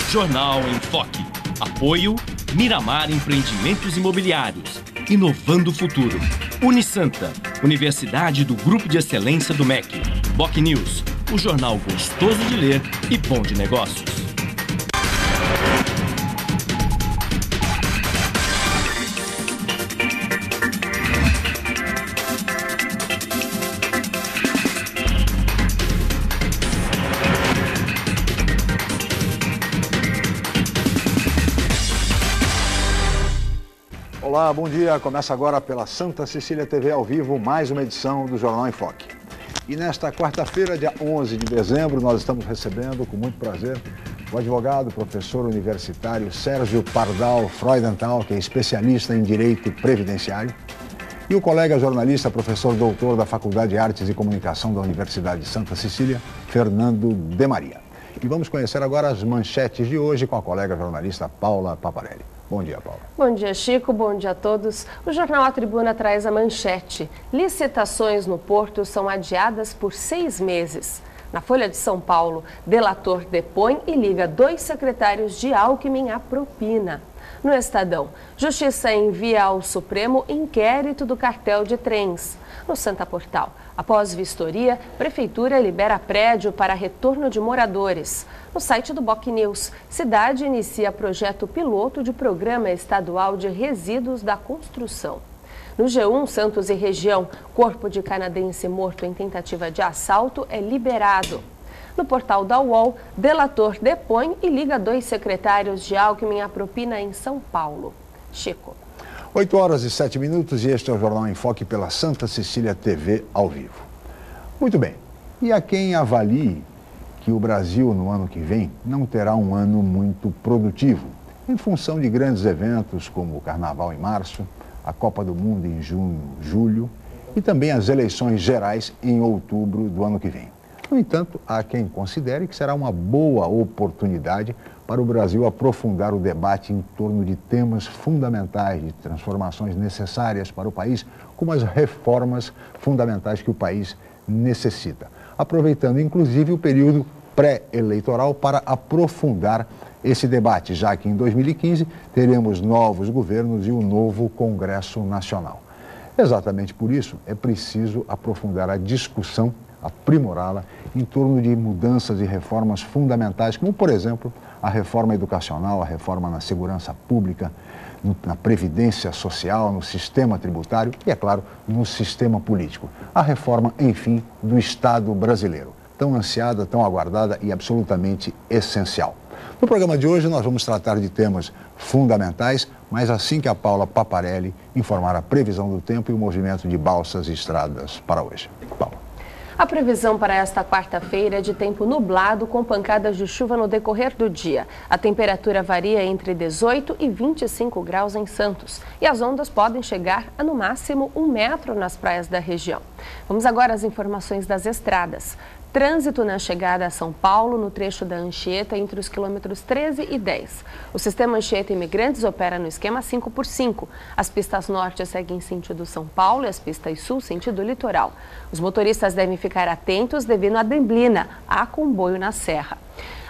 Jornal em Foque. Apoio Miramar Empreendimentos Imobiliários. Inovando o futuro. Unisanta, Universidade do Grupo de Excelência do MEC. Boc News, o jornal gostoso de ler e bom de negócios. Olá, bom dia. Começa agora pela Santa Cecília TV ao vivo, mais uma edição do Jornal em Foque. E nesta quarta-feira, dia 11 de dezembro, nós estamos recebendo, com muito prazer, o advogado, professor universitário Sérgio Pardal Freudenthal, que é especialista em Direito Previdenciário, e o colega jornalista, professor doutor da Faculdade de Artes e Comunicação da Universidade de Santa Cecília, Fernando de Maria. E vamos conhecer agora as manchetes de hoje com a colega jornalista Paula Paparelli. Bom dia, Paula. Bom dia, Chico. Bom dia a todos. O jornal A Tribuna traz a manchete. Licitações no Porto são adiadas por 6 meses. Na Folha de São Paulo, delator depõe e liga 2 secretários de Alckmin à propina. No Estadão, Justiça envia ao Supremo inquérito do cartel de trens. No Santa Portal, após vistoria, Prefeitura libera prédio para retorno de moradores. No site do Boc News, cidade inicia projeto piloto de programa estadual de resíduos da construção. No G1, Santos e região, corpo de canadense morto em tentativa de assalto é liberado. No portal da UOL, delator depõe e liga 2 secretários de Alckmin à propina em São Paulo. Chico. 8 horas e 7 minutos e este é o Jornal em Foque pela Santa Cecília TV ao vivo. Muito bem, e há quem avalie que o Brasil no ano que vem não terá um ano muito produtivo, em função de grandes eventos como o Carnaval em março, a Copa do Mundo em junho, julho e também as eleições gerais em outubro do ano que vem. No entanto, há quem considere que será uma boa oportunidade para o Brasil aprofundar o debate em torno de temas fundamentais, de transformações necessárias para o país, como as reformas fundamentais que o país necessita, aproveitando inclusive o período pré-eleitoral para aprofundar esse debate, já que em 2015 teremos novos governos e um novo Congresso Nacional. Exatamente por isso é preciso aprofundar a discussão, aprimorá-la em torno de mudanças e reformas fundamentais, como, por exemplo, a reforma educacional, a reforma na segurança pública, na previdência social, no sistema tributário e, é claro, no sistema político. A reforma, enfim, do Estado brasileiro, tão ansiada, tão aguardada e absolutamente essencial. No programa de hoje nós vamos tratar de temas fundamentais, mas assim que a Paula Paparelli informar a previsão do tempo e o movimento de balsas e estradas para hoje. Paula. A previsão para esta quarta-feira é de tempo nublado com pancadas de chuva no decorrer do dia. A temperatura varia entre 18 e 25 graus em Santos e as ondas podem chegar a no máximo 1 metro nas praias da região. Vamos agora às informações das estradas. Trânsito na chegada a São Paulo, no trecho da Anchieta, entre os quilômetros 13 e 10. O sistema Anchieta Imigrantes opera no esquema 5x5. As pistas norte seguem sentido São Paulo e as pistas sul sentido litoral. Os motoristas devem ficar atentos devido à neblina. Há comboio na serra.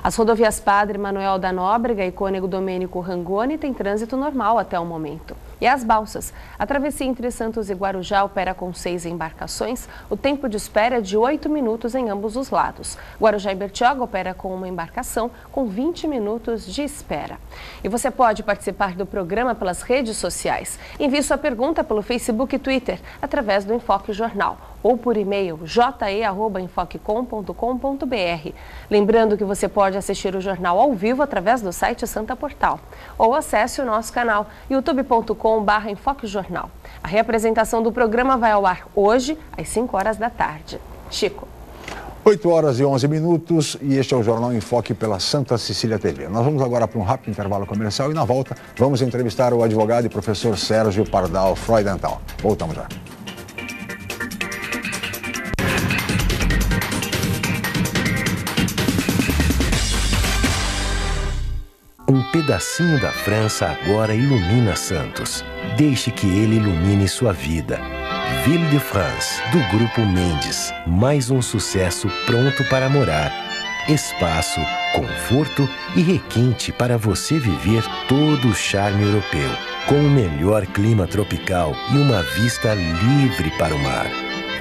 As rodovias Padre Manuel da Nóbrega e Cônego Domênico Rangoni têm trânsito normal até o momento. E as balsas. A travessia entre Santos e Guarujá opera com 6 embarcações. O tempo de espera é de 8 minutos em ambos os lados. Guarujá e Bertioga opera com uma embarcação com 20 minutos de espera. E você pode participar do programa pelas redes sociais. Envie sua pergunta pelo Facebook e Twitter, através do Enfoque Jornal, ou por e-mail je@enfoquecom.com.br. Lembrando que você pode assistir o jornal ao vivo através do site Santa Portal. Ou acesse o nosso canal youtube.com/enfoquejornal. A reapresentação do programa vai ao ar hoje, às 5 horas da tarde. Chico. 8 horas e 11 minutos e este é o Jornal em Foque pela Santa Cecília TV. Nós vamos agora para um rápido intervalo comercial e na volta vamos entrevistar o advogado e professor Sérgio Pardal Freudenthal. Voltamos já. Um pedacinho da França agora ilumina Santos. Deixe que ele ilumine sua vida. Ville de France, do Grupo Mendes. Mais um sucesso pronto para morar. espaço, conforto e requinte para você viver todo o charme europeu, com o melhor clima tropical e uma vista livre para o mar.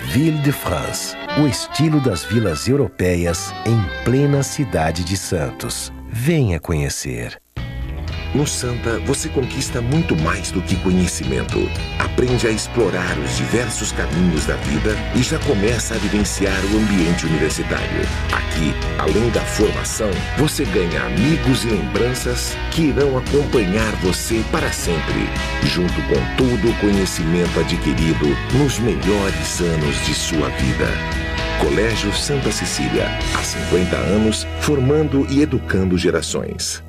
Ville de France, o estilo das vilas europeias em plena cidade de Santos. Venha conhecer. No Santa, você conquista muito mais do que conhecimento. Aprende a explorar os diversos caminhos da vida e já começa a vivenciar o ambiente universitário. Aqui, além da formação, você ganha amigos e lembranças que irão acompanhar você para sempre, junto com todo o conhecimento adquirido nos melhores anos de sua vida. Colégio Santa Cecília, há 50 anos, formando e educando gerações.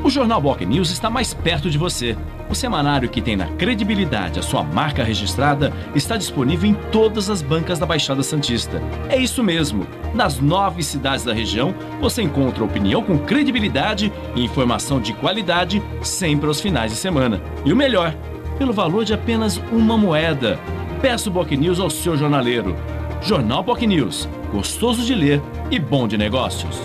O Jornal Boc News está mais perto de você. O semanário que tem na credibilidade a sua marca registrada está disponível em todas as bancas da Baixada Santista. É isso mesmo. Nas 9 cidades da região, você encontra opinião com credibilidade e informação de qualidade sempre aos finais de semana. E o melhor, pelo valor de apenas uma moeda. Peça o Boc News ao seu jornaleiro. Jornal Boc News, gostoso de ler e bom de negócios.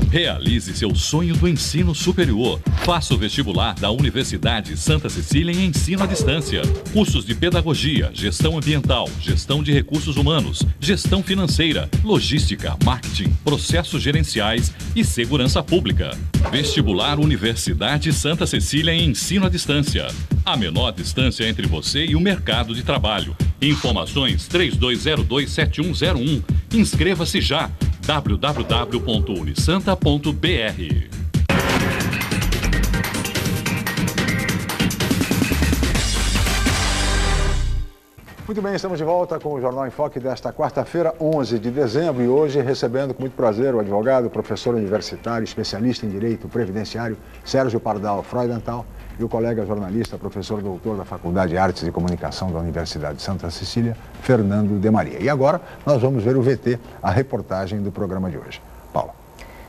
Realize seu sonho do ensino superior. Faça o vestibular da Universidade Santa Cecília em ensino à distância. Cursos de pedagogia, gestão ambiental, gestão de recursos humanos, gestão financeira, logística, marketing, processos gerenciais e segurança pública. Vestibular Universidade Santa Cecília em ensino à distância. A menor distância entre você e o mercado de trabalho. Informações 32027101. Inscreva-se já. www.unisanta.br. Muito bem, estamos de volta com o Jornal em Foque desta quarta-feira, 11 de dezembro, e hoje recebendo com muito prazer o advogado, professor universitário, especialista em direito previdenciário, Sérgio Pardal Freudenthal, e o colega jornalista, professor doutor da Faculdade de Artes e Comunicação da Universidade de Santa Cecília, Fernando de Maria. E agora nós vamos ver o VT, a reportagem do programa de hoje. Paula.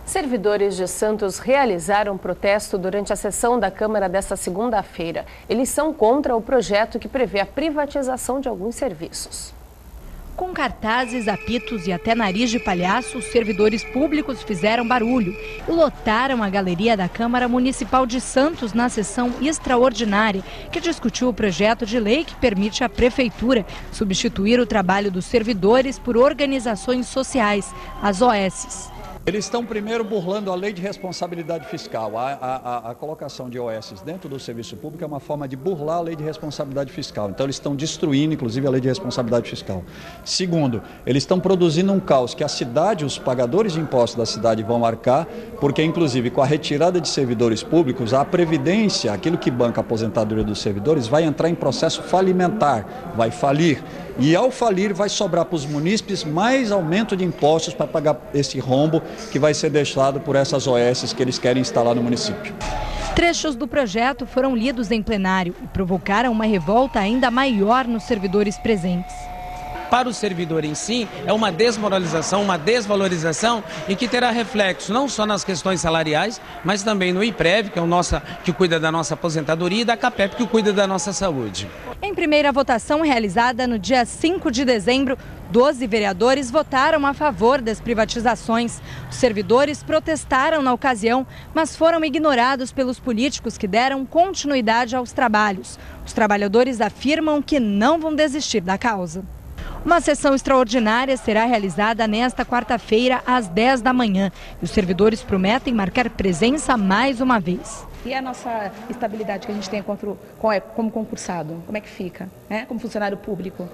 Servidores de Santos realizaram protesto durante a sessão da Câmara desta segunda-feira. Eles são contra o projeto que prevê a privatização de alguns serviços. Com cartazes, apitos e até nariz de palhaço, os servidores públicos fizeram barulho e lotaram a galeria da Câmara Municipal de Santos na sessão extraordinária, que discutiu o projeto de lei que permite à Prefeitura substituir o trabalho dos servidores por organizações sociais, as OSs. Eles estão primeiro burlando a lei de responsabilidade fiscal. A colocação de OSs dentro do serviço público é uma forma de burlar a lei de responsabilidade fiscal. Então eles estão destruindo, inclusive, a lei de responsabilidade fiscal. Segundo, eles estão produzindo um caos que a cidade, os pagadores de impostos da cidade vão arcar, porque, inclusive, com a retirada de servidores públicos, a Previdência, aquilo que banca a aposentadoria dos servidores, vai entrar em processo falimentar, vai falir. E ao falir vai sobrar para os munícipes mais aumento de impostos para pagar esse rombo que vai ser deixado por essas OSs que eles querem instalar no município. Trechos do projeto foram lidos em plenário e provocaram uma revolta ainda maior nos servidores presentes. Para o servidor em si, é uma desmoralização, uma desvalorização e que terá reflexo não só nas questões salariais, mas também no IPREV, que cuida da nossa aposentadoria, e da CAPEP, que cuida da nossa saúde. Em primeira votação realizada no dia 5 de dezembro, 12 vereadores votaram a favor das privatizações. Os servidores protestaram na ocasião, mas foram ignorados pelos políticos que deram continuidade aos trabalhos. Os trabalhadores afirmam que não vão desistir da causa. Uma sessão extraordinária será realizada nesta quarta-feira, às 10 da manhã. E os servidores prometem marcar presença mais uma vez. E a nossa estabilidade que a gente tem como concursado? Como é que fica, né? Como funcionário público?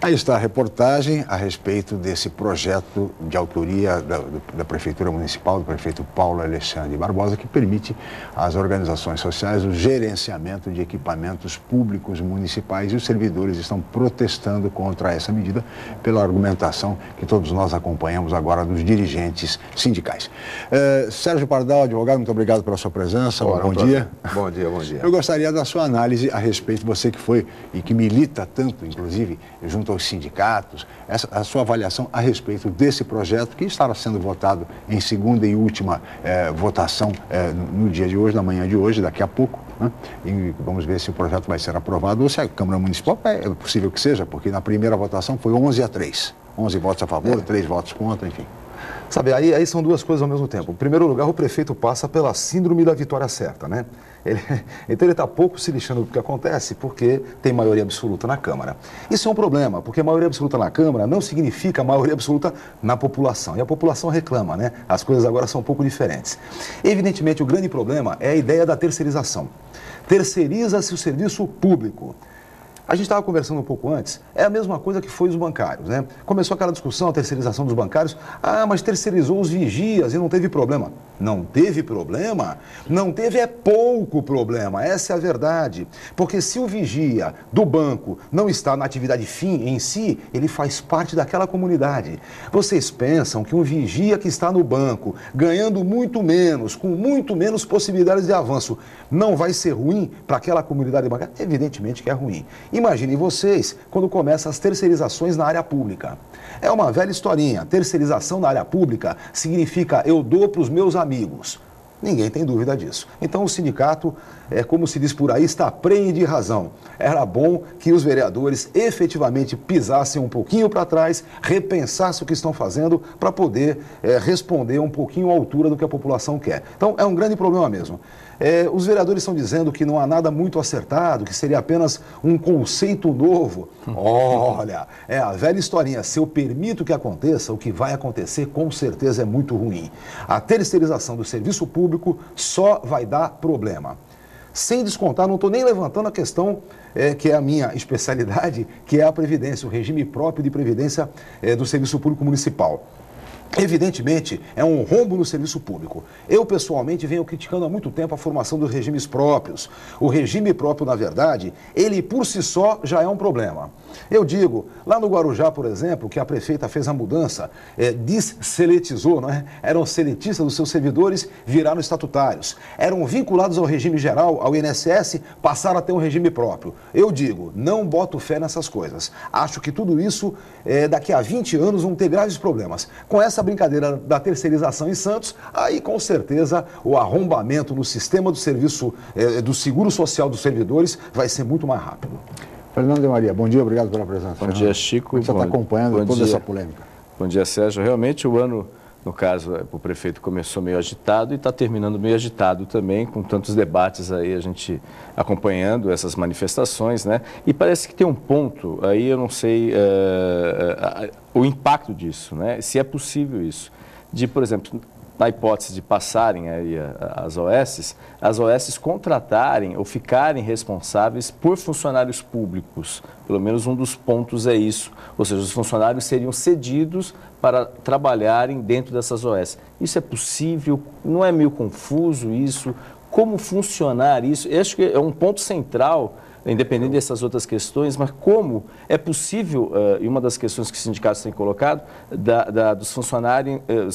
Aí está a reportagem a respeito desse projeto de autoria da Prefeitura Municipal, do prefeito Paulo Alexandre Barbosa, que permite às organizações sociais o gerenciamento de equipamentos públicos municipais, e os servidores estão protestando contra essa medida pela argumentação que todos nós acompanhamos agora dos dirigentes sindicais. Sérgio Pardal, advogado, muito obrigado pela sua presença. Bom dia. Bom dia, bom dia. Eu gostaria da sua análise a respeito, você que foi e que milita tanto, inclusive, junto aos sindicatos, a sua avaliação a respeito desse projeto que estará sendo votado em segunda e última votação no dia de hoje, na manhã de hoje, daqui a pouco, né? E vamos ver se o projeto vai ser aprovado ou se a Câmara Municipal, é possível que seja, porque na primeira votação foi 11-3. 11 votos a favor, 3 votos contra, enfim. Sabe, aí são duas coisas ao mesmo tempo. Em primeiro lugar, o prefeito passa pela síndrome da vitória certa, né? Então ele está pouco se lixando do que acontece porque tem maioria absoluta na Câmara. Isso é um problema, porque maioria absoluta na Câmara não significa maioria absoluta na população. E a população reclama, né? As coisas agora são um pouco diferentes. Evidentemente, o grande problema é a ideia da terceirização. Terceiriza-se o serviço público. A gente estava conversando um pouco antes, é a mesma coisa que foi os bancários, né? Começou aquela discussão, a terceirização dos bancários, mas terceirizou os vigias e não teve problema. Não teve problema? Não teve é pouco problema, essa é a verdade. Porque se o vigia do banco não está na atividade fim em si, ele faz parte daquela comunidade. Vocês pensam que um vigia que está no banco, ganhando muito menos, com muito menos possibilidades de avanço, não vai ser ruim para aquela comunidade bancária? Evidentemente que é ruim. Imaginem vocês quando começam as terceirizações na área pública. É uma velha historinha. Terceirização na área pública significa eu dou para os meus amigos. Ninguém tem dúvida disso. Então o sindicato, como se diz por aí, está prenhe de razão. Era bom que os vereadores efetivamente pisassem um pouquinho para trás, repensassem o que estão fazendo para poder responder um pouquinho à altura do que a população quer. Então é um grande problema mesmo. Os vereadores estão dizendo que não há nada muito acertado, que seria apenas um conceito novo. Olha, é a velha historinha. Se eu permito que aconteça, o que vai acontecer com certeza é muito ruim. A terceirização do serviço público só vai dar problema. Sem descontar, não estou nem levantando a questão que é a minha especialidade, que é a Previdência, o regime próprio de Previdência do Serviço Público Municipal. Evidentemente, é um rombo no serviço público. Eu, pessoalmente, venho criticando há muito tempo a formação dos regimes próprios. O regime próprio, na verdade, ele por si só já é um problema. Eu digo, lá no Guarujá, por exemplo, que a prefeita fez a mudança, desseletizou, não é? Eram seletistas dos seus servidores, viraram estatutários. Eram vinculados ao regime geral, ao INSS, passaram a ter um regime próprio. Eu digo, não boto fé nessas coisas. Acho que tudo isso, daqui a 20 anos, vão ter graves problemas. Com essa brincadeira da terceirização em Santos, aí com certeza o arrombamento no sistema do serviço, do seguro social dos servidores vai ser muito mais rápido. Fernando de Maria, bom dia, obrigado pela presença. Bom dia, Chico. Você está acompanhando toda essa polêmica. Bom dia, Sérgio. Realmente o ano, no caso, o prefeito começou meio agitado e está terminando meio agitado também, com tantos debates aí, a gente acompanhando essas manifestações, né? E parece que tem um ponto, aí eu não sei o impacto disso, né? Se é possível isso, de, por exemplo, na hipótese de passarem aí as OSs contratarem ou ficarem responsáveis por funcionários públicos. Pelo menos um dos pontos é isso. Ou seja, os funcionários seriam cedidos para trabalharem dentro dessas OS. Isso é possível? Não é meio confuso isso? Como funcionar isso? Eu acho que é um ponto central, independente dessas outras questões, mas como é possível, e uma das questões que os sindicatos têm colocado, dos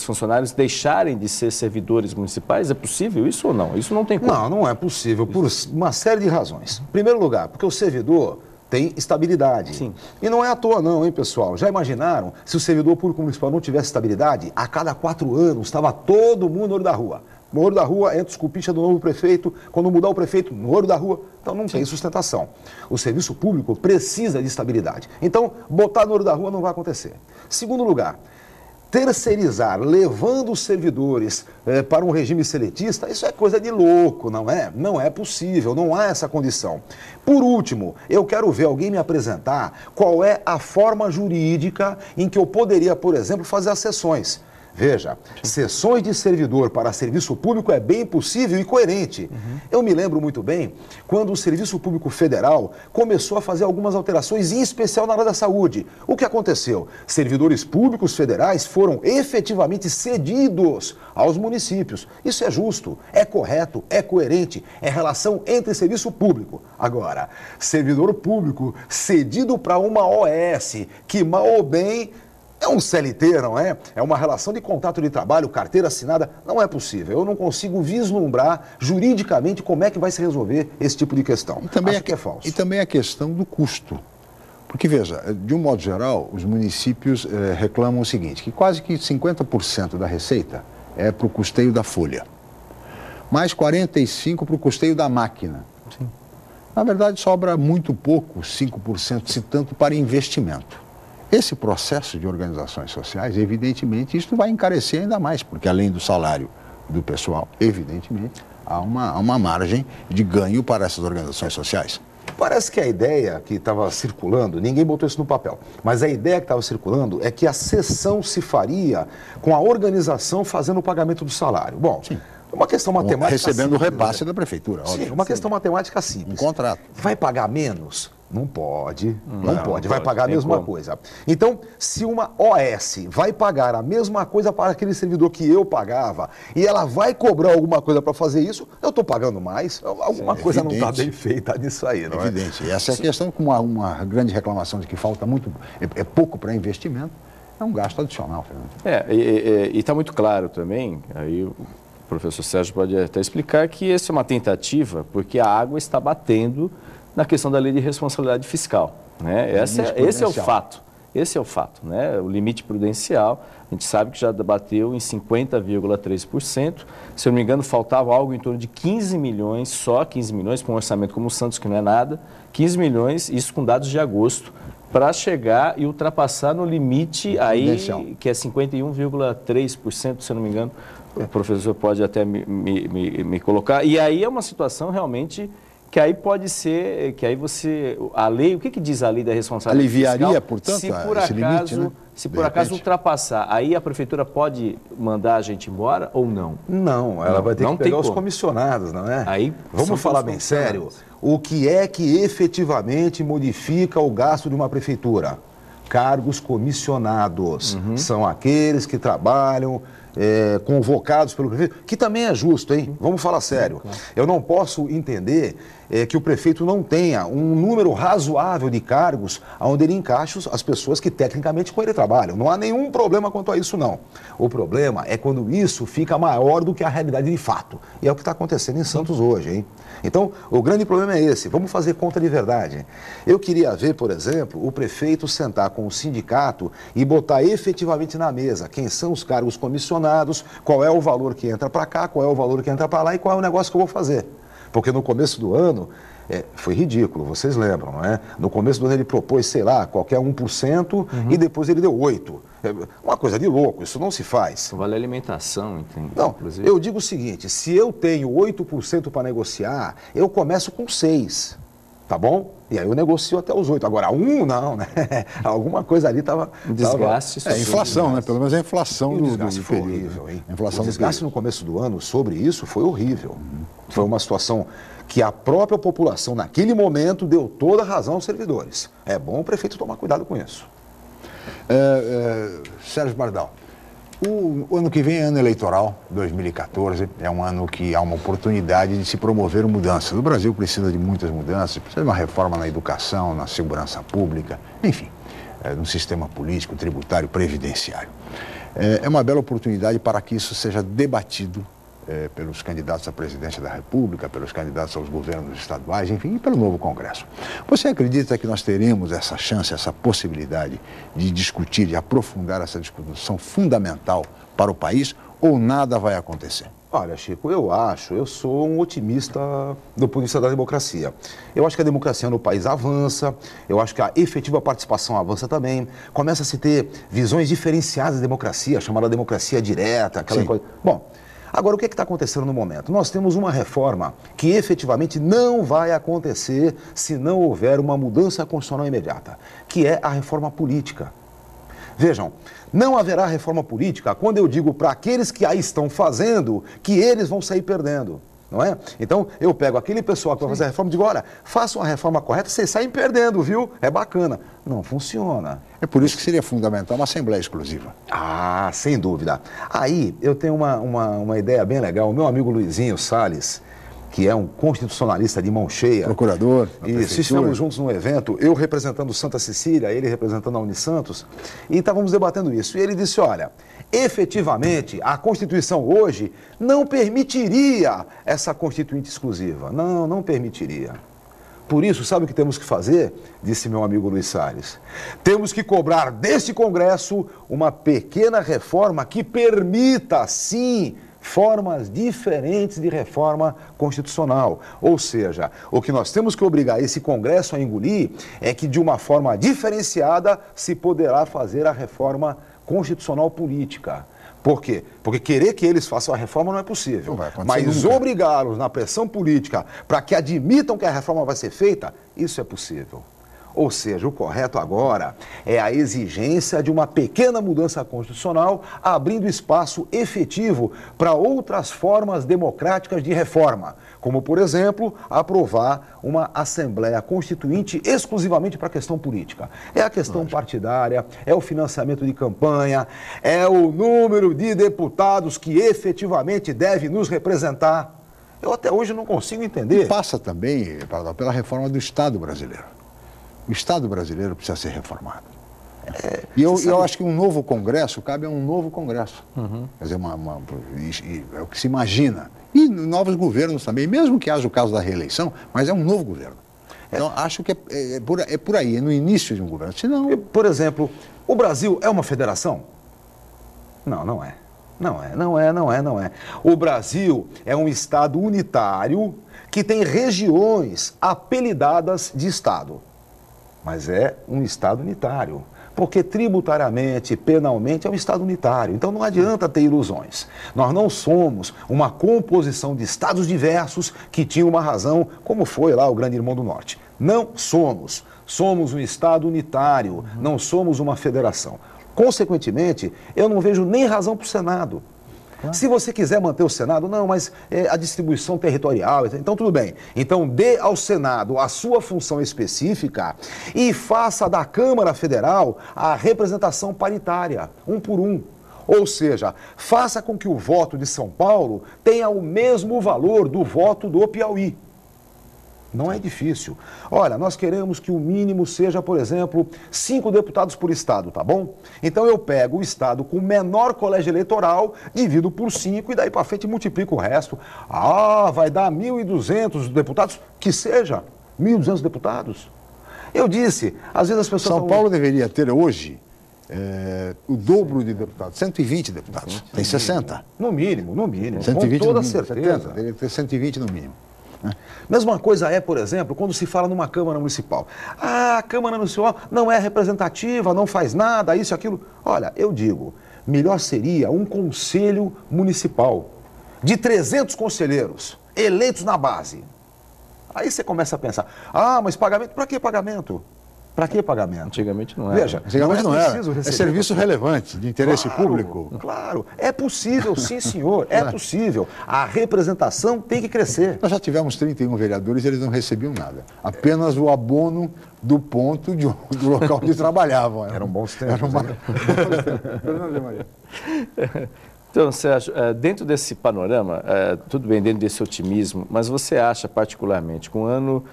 funcionários deixarem de ser servidores municipais, é possível isso ou não? Isso não tem como. Não, não é possível, por uma série de razões. Em primeiro lugar, porque o servidor tem estabilidade. Sim. E não é à toa não, hein, pessoal? Já imaginaram, se o servidor público municipal não tivesse estabilidade, a cada 4 anos estava todo mundo no olho da rua. No olho da rua, entra os cupicha do novo prefeito, quando mudar o prefeito, no olho da rua. Então não tem sustentação. O serviço público precisa de estabilidade. Então, botar no olho da rua não vai acontecer. Segundo lugar, terceirizar, levando os servidores para um regime seletista, isso é coisa de louco, não é? Não é possível, não há essa condição. Por último, eu quero ver alguém me apresentar qual é a forma jurídica em que eu poderia, por exemplo, fazer as sessões. Veja, sessões de servidor para serviço público é bem possível e coerente. Eu me lembro muito bem quando o Serviço Público Federal começou a fazer algumas alterações, em especial na área da saúde. O que aconteceu? Servidores públicos federais foram efetivamente cedidos aos municípios. Isso é justo, é correto, é coerente, é relação entre serviço público. Agora, servidor público cedido para uma OS, que mal ou bem é um CLT, não é? É uma relação de contrato de trabalho, carteira assinada. Não é possível. Eu não consigo vislumbrar juridicamente como é que vai se resolver esse tipo de questão. E também Acho que é falso. E também a questão do custo. Porque, veja, de um modo geral, os municípios reclamam o seguinte, que quase que 50% da receita é para o custeio da folha, mais 45% para o custeio da máquina. Sim. Na verdade, sobra muito pouco, 5%, se tanto, para investimento. Esse processo de organizações sociais, evidentemente, isso vai encarecer ainda mais, porque além do salário do pessoal, evidentemente, há uma margem de ganho para essas organizações sociais. Parece que a ideia que estava circulando, ninguém botou isso no papel, mas a ideia que estava circulando é que a cessão se faria com a organização fazendo o pagamento do salário. Bom, sim. Uma questão matemática recebendo simples, o repasse da prefeitura. Sim, óbvio. Uma questão matemática simples. Um contrato. Vai pagar menos? Não pode. Não pode. Vai pode, pagar a mesma como. coisa. Então, se uma OS vai pagar a mesma coisa para aquele servidor que eu pagava e ela vai cobrar alguma coisa para fazer isso, eu estou pagando mais. Alguma coisa não está bem feita nisso aí, não é? Evidente. Essa é a questão, com uma grande reclamação de que falta muito, é pouco para investimento, é um gasto adicional, Fernando. E está muito claro também, aí o professor Sérgio pode até explicar que essa é uma tentativa, porque a água está batendo na questão da lei de responsabilidade fiscal, né? Esse é o fato. Esse é o fato, né? O limite prudencial, a gente sabe que já bateu em 50,3%. Se eu não me engano, faltava algo em torno de 15 milhões, só 15 milhões, para um orçamento como o Santos, que não é nada, 15 milhões, isso com dados de agosto, para chegar e ultrapassar no limite aí, que é 51,3%, se eu não me engano. O professor pode até me colocar. E aí é uma situação realmente que aí pode ser, que aí você, a lei, o que diz a lei da responsabilidade aliviaria, fiscal? Portanto, se por esse acaso, limite, né? Se por acaso ultrapassar, aí a prefeitura pode mandar a gente embora ou não? Não, ela vai ter que pegar os comissionados, não é? Aí, vamos falar bem sério, o que é que efetivamente modifica o gasto de uma prefeitura? Cargos comissionados, são aqueles que trabalham convocados pelo prefeito, que também é justo, hein? Vamos falar sério. Eu não posso entender que o prefeito não tenha um número razoável de cargos onde ele encaixa as pessoas que tecnicamente com ele trabalham. Não há nenhum problema quanto a isso, não. O problema é quando isso fica maior do que a realidade de fato. E é o que está acontecendo em Santos hoje, hein? Então, o grande problema é esse. Vamos fazer conta de verdade. Eu queria ver, por exemplo, o prefeito sentar com o sindicato e botar efetivamente na mesa quem são os cargos comissionados, qual é o valor que entra para cá, qual é o valor que entra para lá e qual é o negócio que eu vou fazer. Porque no começo do ano foi ridículo, vocês lembram, não é? No começo do ano ele propôs, sei lá, qualquer 1% e depois ele deu 8%. Uma coisa de louco, isso não se faz. Vale a alimentação, entende? Não, inclusive. Eu digo o seguinte, se eu tenho 8% para negociar, eu começo com 6%, tá bom? E aí eu negocio até os 8%. Agora, 1% não, né? Alguma coisa ali estava... Desgaste. Inflação, né? Pelo menos a inflação do desgaste foi período. horrível, hein? A inflação o desgaste no começo do ano sobre isso foi horrível. Foi uma situação que a própria população, naquele momento, deu toda a razão aos servidores. É bom o prefeito tomar cuidado com isso. Sérgio Bardal, o ano que vem é ano eleitoral, 2014, é um ano que há uma oportunidade de se promover mudanças. O Brasil precisa de muitas mudanças, precisa de uma reforma na educação, na segurança pública, enfim, no sistema político, tributário, previdenciário. É uma bela oportunidade para que isso seja debatido pelos candidatos à presidência da República, pelos candidatos aos governos estaduais, enfim, e pelo novo Congresso. Você acredita que nós teremos essa chance, essa possibilidade de discutir, de aprofundar essa discussão fundamental para o país, ou nada vai acontecer? Olha, Chico, eu sou um otimista do ponto de vista da democracia. Eu acho que a democracia no país avança, eu acho que a efetiva participação avança também, começa a se ter visões diferenciadas da democracia, chamada democracia direta, aquela coisa. Bom, agora, o que está acontecendo no momento? Nós temos uma reforma que efetivamente não vai acontecer se não houver uma mudança constitucional imediata, que é a reforma política. Vejam, não haverá reforma política quando eu digo para aqueles que a estão fazendo que eles vão sair perdendo. Não é? Então, eu pego aquele pessoal que vai fazer a reforma e digo, olha, façam a reforma correta, vocês saem perdendo, viu? É bacana. Não funciona. É por isso que seria fundamental uma Assembleia Exclusiva. Ah, sem dúvida. Aí, eu tenho uma ideia bem legal. O meu amigo Luizinho Salles, que é um constitucionalista de mão cheia. Procurador. Isso, estivemos juntos num evento, eu representando Santa Cecília, ele representando a Unisantos, e estávamos debatendo isso. E ele disse, olha, efetivamente, a Constituição hoje não permitiria essa Constituinte exclusiva. Não permitiria. Por isso, sabe o que temos que fazer? Disse meu amigo Luiz Salles. Temos que cobrar deste Congresso uma pequena reforma que permita, sim, formas diferentes de reforma constitucional. Ou seja, o que nós temos que obrigar esse Congresso a engolir é que de uma forma diferenciada se poderá fazer a reforma constitucional política. Por quê? Porque querer que eles façam a reforma não é possível. Mas obrigá-los na pressão política para que admitam que a reforma vai ser feita, isso é possível. Ou seja, o correto agora é a exigência de uma pequena mudança constitucional, abrindo espaço efetivo para outras formas democráticas de reforma, como, por exemplo, aprovar uma Assembleia Constituinte exclusivamente para a questão política. É a questão partidária, é o financiamento de campanha, é o número de deputados que efetivamente deve nos representar. Eu até hoje não consigo entender. E passa também, pela reforma do Estado brasileiro. O Estado brasileiro precisa ser reformado. E eu acho que um novo Congresso cabe a um novo Congresso. Quer dizer, é o que se imagina. E novos governos também, mesmo que haja o caso da reeleição, mas é um novo governo. Então, acho que é por aí, é no início de um governo. Senão... Por exemplo, o Brasil é uma federação? Não, não é. Não é. O Brasil é um Estado unitário que tem regiões apelidadas de Estado. Mas é um Estado unitário, porque tributariamente, penalmente, é um Estado unitário. Então não adianta ter ilusões. Nós não somos uma composição de Estados diversos que tinham uma razão, como foi lá o Grande Irmão do Norte. Não somos. Somos um Estado unitário, não somos uma federação. Consequentemente, eu não vejo nem razão para o Senado. Se você quiser manter o Senado, não, mas a distribuição territorial, então tudo bem. Então dê ao Senado a sua função específica e faça da Câmara Federal a representação paritária, 1 por 1. Ou seja, faça com que o voto de São Paulo tenha o mesmo valor do voto do Piauí. Não é difícil. Olha, nós queremos que o mínimo seja, por exemplo, 5 deputados por estado, tá bom? Então eu pego o estado com o menor colégio eleitoral, divido por 5 e daí para frente multiplico o resto. Ah, vai dar 1.200 deputados? Que seja, 1.200 deputados. Eu disse, às vezes as pessoas... São Paulo deveria ter hoje o dobro de deputados, 120 deputados. Tem 60. No mínimo, 120 com toda no mínimo, certeza. 70, deveria ter 120 no mínimo. Mesma coisa é, por exemplo, quando se fala numa Câmara Municipal. Ah, a Câmara Municipal não é representativa, não faz nada, isso e aquilo. Olha, eu digo, melhor seria um conselho municipal de 300 conselheiros eleitos na base. Aí você começa a pensar, ah, mas pagamento, para que pagamento? Para que pagamento? Antigamente não era. Veja, antigamente não era. É serviço relevante, de interesse público. Claro, é possível, sim senhor, é possível. A representação tem que crescer. Nós já tivemos 31 vereadores e eles não recebiam nada. Apenas o abono do ponto do local onde trabalhavam. Eram bons tempos. Fernando Maria. Então, Sérgio, dentro desse panorama, tudo bem, dentro desse otimismo, mas você acha particularmente, com o ano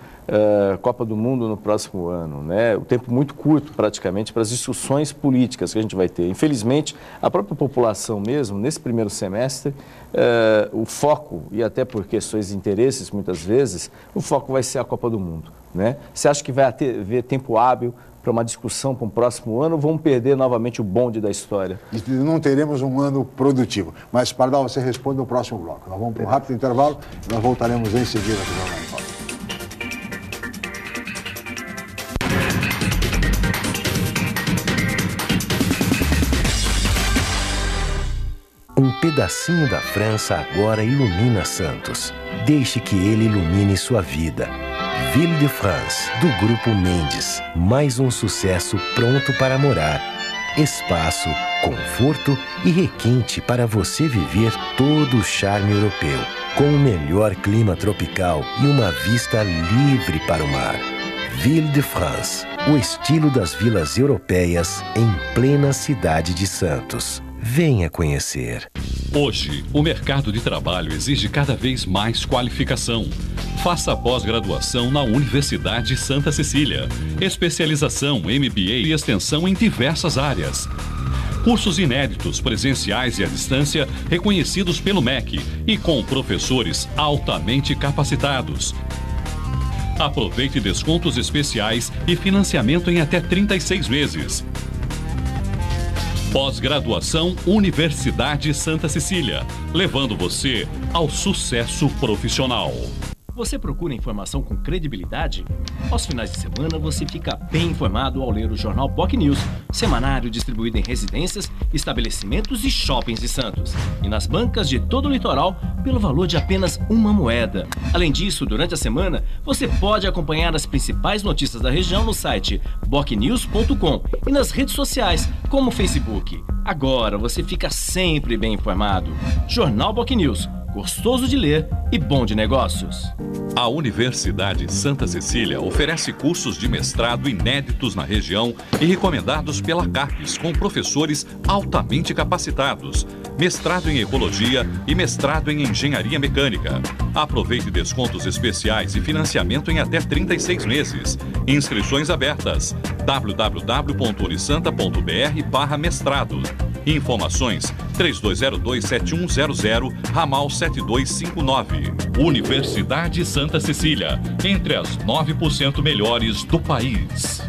Copa do Mundo no próximo ano, né, o tempo muito curto praticamente para as discussões políticas que a gente vai ter. Infelizmente, a própria população mesmo, nesse primeiro semestre, o foco, e até por questões de interesses muitas vezes, o foco vai ser a Copa do Mundo, né? Você acha que vai haver tempo hábil para uma discussão para um próximo ano, ou vamos perder novamente o bonde da história? Não teremos um ano produtivo. Mas, Pardal, você responde no próximo bloco. Nós vamos para um rápido intervalo e nós voltaremos em seguida com o Jornal em Foque. Um pedacinho da França agora ilumina Santos. Deixe que ele ilumine sua vida. Ville de France, do Grupo Mendes. Mais um sucesso pronto para morar. Espaço, conforto e requinte para você viver todo o charme europeu. Com o melhor clima tropical e uma vista livre para o mar. Ville de France, o estilo das vilas europeias em plena cidade de Santos. Venha conhecer. Hoje, o mercado de trabalho exige cada vez mais qualificação. Faça a pós-graduação na Universidade Santa Cecília. Especialização, MBA e extensão em diversas áreas. Cursos inéditos, presenciais e à distância, reconhecidos pelo MEC e com professores altamente capacitados. Aproveite descontos especiais e financiamento em até 36 vezes. Pós-graduação Universidade Santa Cecília, levando você ao sucesso profissional. Você procura informação com credibilidade? Aos finais de semana você fica bem informado ao ler o jornal BOC News, semanário distribuído em residências, estabelecimentos e shoppings de Santos. E nas bancas de todo o litoral, pelo valor de apenas uma moeda. Além disso, durante a semana, você pode acompanhar as principais notícias da região no site bocnews.com e nas redes sociais, como o Facebook. Agora você fica sempre bem informado. Jornal BOC News. Gostoso de ler e bom de negócios. A Universidade Santa Cecília oferece cursos de mestrado inéditos na região e recomendados pela CAPES, com professores altamente capacitados. Mestrado em Ecologia e mestrado em Engenharia Mecânica. Aproveite descontos especiais e financiamento em até 36 meses. Inscrições abertas. www.unisanta.br/mestrado. Informações 3202-7100, ramal 7259. Universidade Santa Cecília, entre as 9% melhores do país.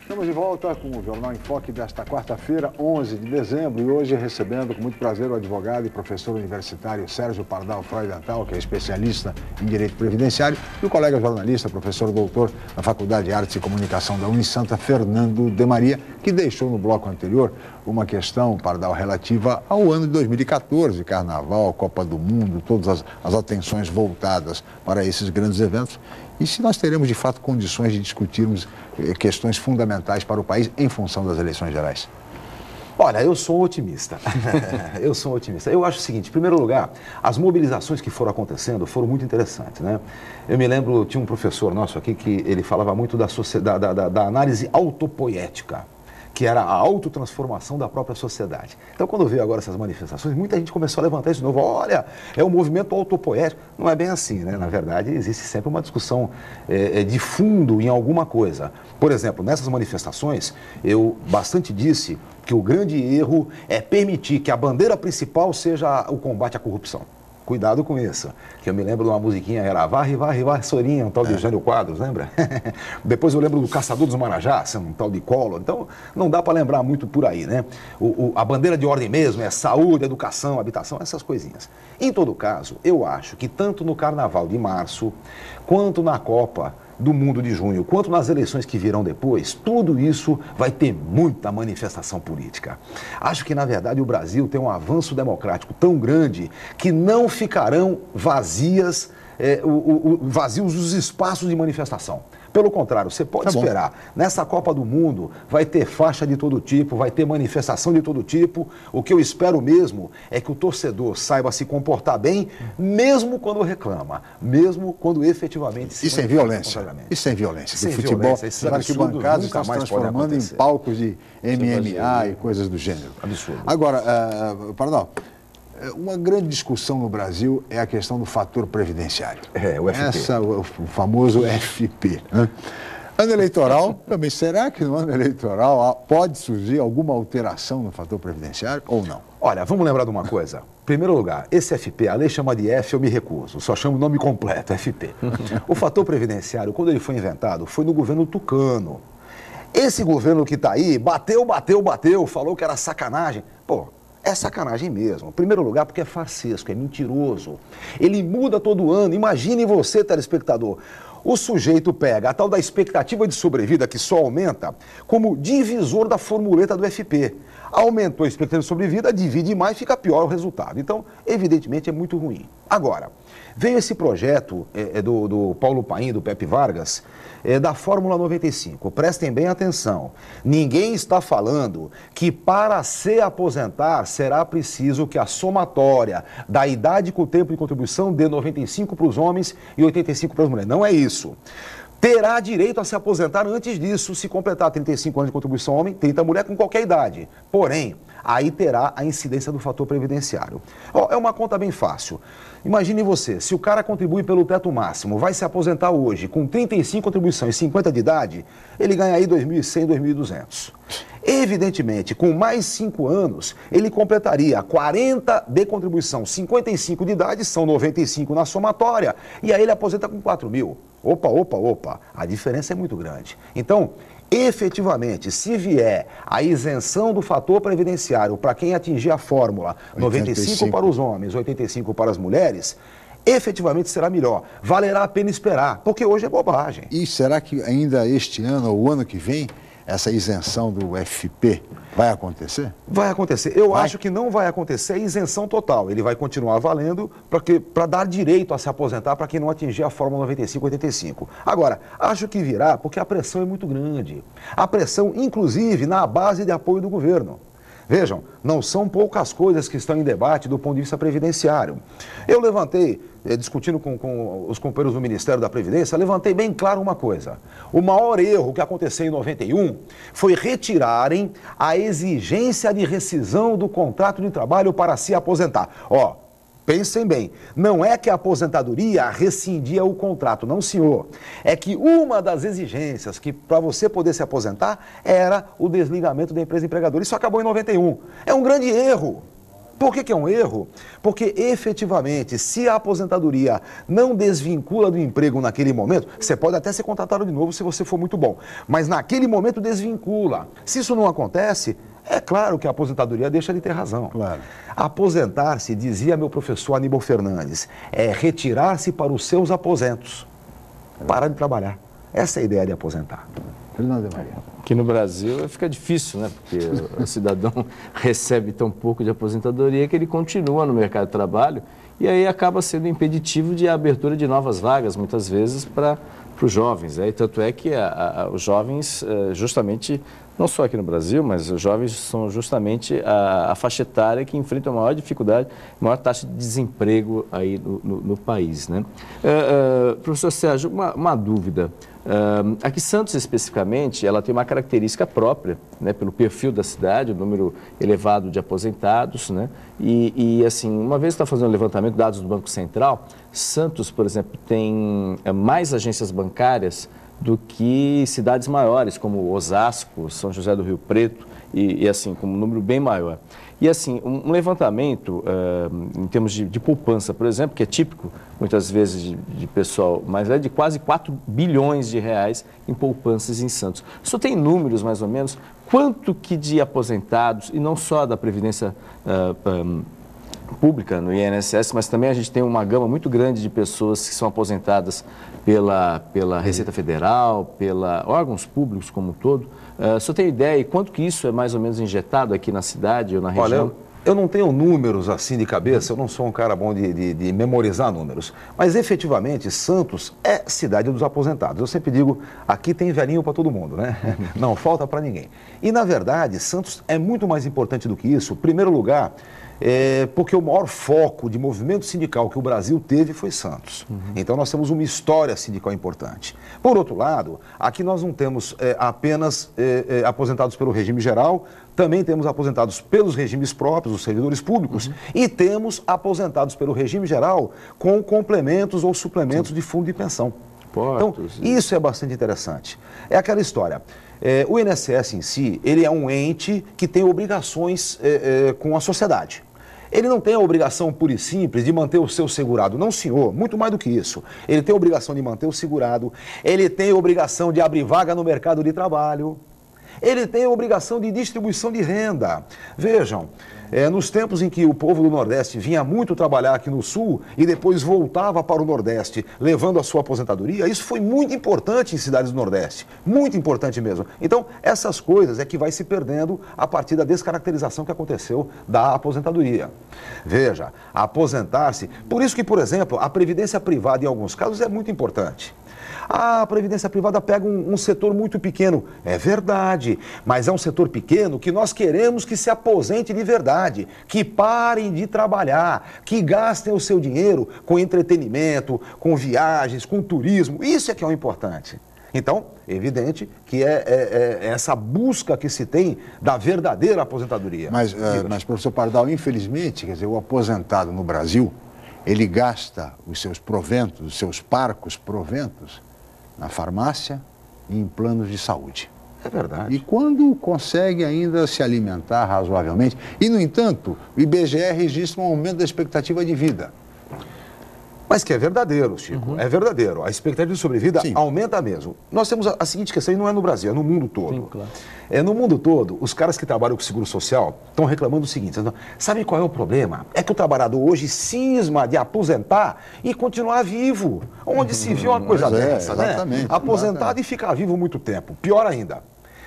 Estamos de volta com o Jornal em Foque desta quarta-feira, 11 de dezembro, e hoje recebendo com muito prazer o advogado e professor universitário Sérgio Pardal Freudenthal, que é especialista em direito previdenciário, e o colega jornalista, professor doutor na Faculdade de Artes e Comunicação da Unisanta, Fernando de Maria, que deixou no bloco anterior uma questão, Pardal, relativa ao ano de 2014, Carnaval, Copa do Mundo, todas as atenções voltadas para esses grandes eventos. E se nós teremos, de fato, condições de discutirmos questões fundamentais para o país em função das eleições gerais? Olha, eu sou otimista. Eu sou otimista. Eu acho o seguinte, em primeiro lugar, as mobilizações que foram acontecendo foram muito interessantes, né? Eu me lembro, tinha um professor nosso aqui que ele falava muito da análise autopoética, que era a autotransformação da própria sociedade. Então, quando veio agora essas manifestações, muita gente começou a levantar isso de novo. Olha, é um movimento autopoético. Não é bem assim, né? Na verdade, existe sempre uma discussão de fundo em alguma coisa. Por exemplo, nessas manifestações, eu bastante disse que o grande erro é permitir que a bandeira principal seja o combate à corrupção. Cuidado com isso, que eu me lembro de uma musiquinha, era Varre, Varre, Vassourinha, um tal de Jânio Quadros, lembra? Depois eu lembro do Caçador dos Marajás, um tal de Collor. Então, não dá para lembrar muito por aí, né? A bandeira de ordem mesmo é saúde, educação, habitação, essas coisinhas. Em todo caso, eu acho que tanto no Carnaval de março, quanto na Copa do Mundo de junho, quanto nas eleições que virão depois, tudo isso vai ter muita manifestação política. Acho que, na verdade, o Brasil tem um avanço democrático tão grande que não ficarão vazios os espaços de manifestação. Pelo contrário, você pode esperar. Nessa Copa do Mundo vai ter faixa de todo tipo, vai ter manifestação de todo tipo. O que eu espero mesmo é que o torcedor saiba se comportar bem, mesmo quando reclama, mesmo quando efetivamente se... E sem violência. E sem violência. Sem futebol, violência, as arquibancadas estão se transformando em palcos de MMA e coisas do gênero. Absurdo. Agora, Pardal, uma grande discussão no Brasil é a questão do fator previdenciário. O FP. O famoso FP. Né? Ano eleitoral, também, será que no ano eleitoral pode surgir alguma alteração no fator previdenciário ou não? Olha, vamos lembrar de uma coisa. Em primeiro lugar, esse FP, a lei chama de F, eu me recuso, só chamo o nome completo, FP. O fator previdenciário, quando ele foi inventado, foi no governo Tucano. Esse governo que está aí, bateu, falou que era sacanagem. Pô, é sacanagem mesmo. Em primeiro lugar, porque é farsesco, é mentiroso. Ele muda todo ano. Imagine você, telespectador. O sujeito pega a tal da expectativa de sobrevida, que só aumenta, como divisor da formuleta do FP. Aumentou a expectativa de sobrevida, divide mais, fica pior o resultado. Então, evidentemente, é muito ruim. Agora, veio esse projeto do Paulo Paim, do Pepe Vargas, da Fórmula 95. Prestem bem atenção. Ninguém está falando que para se aposentar será preciso que a somatória da idade com o tempo de contribuição dê 95 para os homens e 85 para as mulheres. Não é isso. Terá direito a se aposentar antes disso, se completar 35 anos de contribuição homem, 30 mulher com qualquer idade. Porém, aí terá a incidência do fator previdenciário. É uma conta bem fácil. Imagine você, se o cara contribui pelo teto máximo, vai se aposentar hoje com 35 contribuições e 50 de idade, ele ganha aí 2.100, 2.200. Evidentemente, com mais 5 anos, ele completaria 40 de contribuição, 55 de idade, são 95 na somatória, e aí ele aposenta com 4 mil. Opa, a diferença é muito grande. Então, efetivamente, se vier a isenção do fator previdenciário para quem atingir a fórmula 95 para os homens, 85 para as mulheres, efetivamente será melhor. Valerá a pena esperar, porque hoje é bobagem. E será que ainda este ano ou o ano que vem, essa isenção do FP vai acontecer? Vai acontecer. Eu acho que não vai acontecer a isenção total. Ele vai continuar valendo para dar direito a se aposentar para quem não atingir a fórmula 95-85. Agora, acho que virá porque a pressão é muito grande. A pressão, inclusive, na base de apoio do governo. Vejam, não são poucas coisas que estão em debate do ponto de vista previdenciário. Eu levantei, discutindo com os companheiros do Ministério da Previdência, levantei bem claro uma coisa. O maior erro que aconteceu em 91 foi retirarem a exigência de rescisão do contrato de trabalho para se aposentar. Pensem bem, não é que a aposentadoria rescindia o contrato, não senhor. É que uma das exigências que para você poder se aposentar era o desligamento da empresa empregadora. Isso acabou em 91. É um grande erro. Por que é um erro? Porque efetivamente, se a aposentadoria não desvincula do emprego naquele momento, você pode até ser contratado de novo se você for muito bom, mas naquele momento desvincula. Se isso não acontece, é claro que a aposentadoria deixa de ter razão. Claro. Aposentar-se, dizia meu professor Aníbal Fernandes, é retirar-se para os seus aposentos. Parar de trabalhar. Essa é a ideia de aposentar. Fernando Maria. Aqui no Brasil fica difícil, né? Porque o cidadão recebe tão pouco de aposentadoria que ele continua no mercado de trabalho e aí acaba sendo impeditivo de abertura de novas vagas, muitas vezes, para os jovens. E tanto é que os jovens, justamente, não só aqui no Brasil, mas os jovens são justamente a faixa etária que enfrenta a maior dificuldade, a maior taxa de desemprego aí no país, né? Professor Sérgio, uma dúvida. Aqui Santos, especificamente, ela tem uma característica própria, né, pelo perfil da cidade, o número elevado de aposentados, né? E assim, uma vez está fazendo um levantamento de dados do Banco Central, Santos, por exemplo, tem mais agências bancárias do que cidades maiores, como Osasco, São José do Rio Preto, e assim, com um número bem maior. E assim, um levantamento em termos de poupança, por exemplo, que é típico, muitas vezes, de pessoal, mas é de quase 4 bilhões de reais em poupanças em Santos. Só tem números, mais ou menos, quanto que de aposentados, e não só da Previdência Pública, no INSS, mas também a gente tem uma gama muito grande de pessoas que são aposentadas pela Receita Federal, pela órgãos públicos como um todo. Só tem ideia e quanto que isso é mais ou menos injetado aqui na cidade ou na região? Olha, eu não tenho números assim de cabeça, eu não sou um cara bom de memorizar números, mas efetivamente Santos é cidade dos aposentados. Eu sempre digo, aqui tem velhinho para todo mundo, né? Não falta para ninguém. E na verdade, Santos é muito mais importante do que isso. Em primeiro lugar, porque o maior foco de movimento sindical que o Brasil teve foi Santos. Então nós temos uma história sindical importante. Por outro lado, aqui nós não temos apenas aposentados pelo regime geral, também temos aposentados pelos regimes próprios, os servidores públicos, e temos aposentados pelo regime geral com complementos ou suplementos de fundo de pensão. Então, isso é bastante interessante. É aquela história. O INSS em si, ele é um ente que tem obrigações com a sociedade. Ele não tem a obrigação pura e simples de manter o seu segurado. Não, senhor, muito mais do que isso. Ele tem a obrigação de manter o segurado, ele tem a obrigação de abrir vaga no mercado de trabalho, ele tem a obrigação de distribuição de renda. Vejam, nos tempos em que o povo do Nordeste vinha muito trabalhar aqui no Sul e depois voltava para o Nordeste levando a sua aposentadoria, isso foi muito importante em cidades do Nordeste, muito importante mesmo. Então, essas coisas é que vai se perdendo a partir da descaracterização que aconteceu da aposentadoria. Veja, aposentar-se, por isso que, por exemplo, a previdência privada em alguns casos é muito importante. A previdência privada pega um setor muito pequeno. É verdade, mas é um setor pequeno que nós queremos que se aposente de verdade, que parem de trabalhar, que gastem o seu dinheiro com entretenimento, com viagens, com turismo. Isso é que é o importante. Então, é evidente que é essa busca que se tem da verdadeira aposentadoria. Mas professor Pardal, infelizmente, quer dizer, o aposentado no Brasil, ele gasta os seus proventos, os seus parcos proventos, na farmácia e em planos de saúde. É verdade. E quando consegue ainda se alimentar razoavelmente. E, no entanto, o IBGE registra um aumento da expectativa de vida. Mas que é verdadeiro, Chico, é verdadeiro. A expectativa de sobrevida aumenta mesmo. Nós temos a seguinte questão, e não é no Brasil, é no mundo todo. Sim, claro. No mundo todo, os caras que trabalham com seguro social estão reclamando o seguinte, sabe qual é o problema? É que o trabalhador hoje cisma de aposentar e continuar vivo. Onde se viu uma coisa dessa, né? Aposentado e ficar vivo muito tempo. Pior ainda,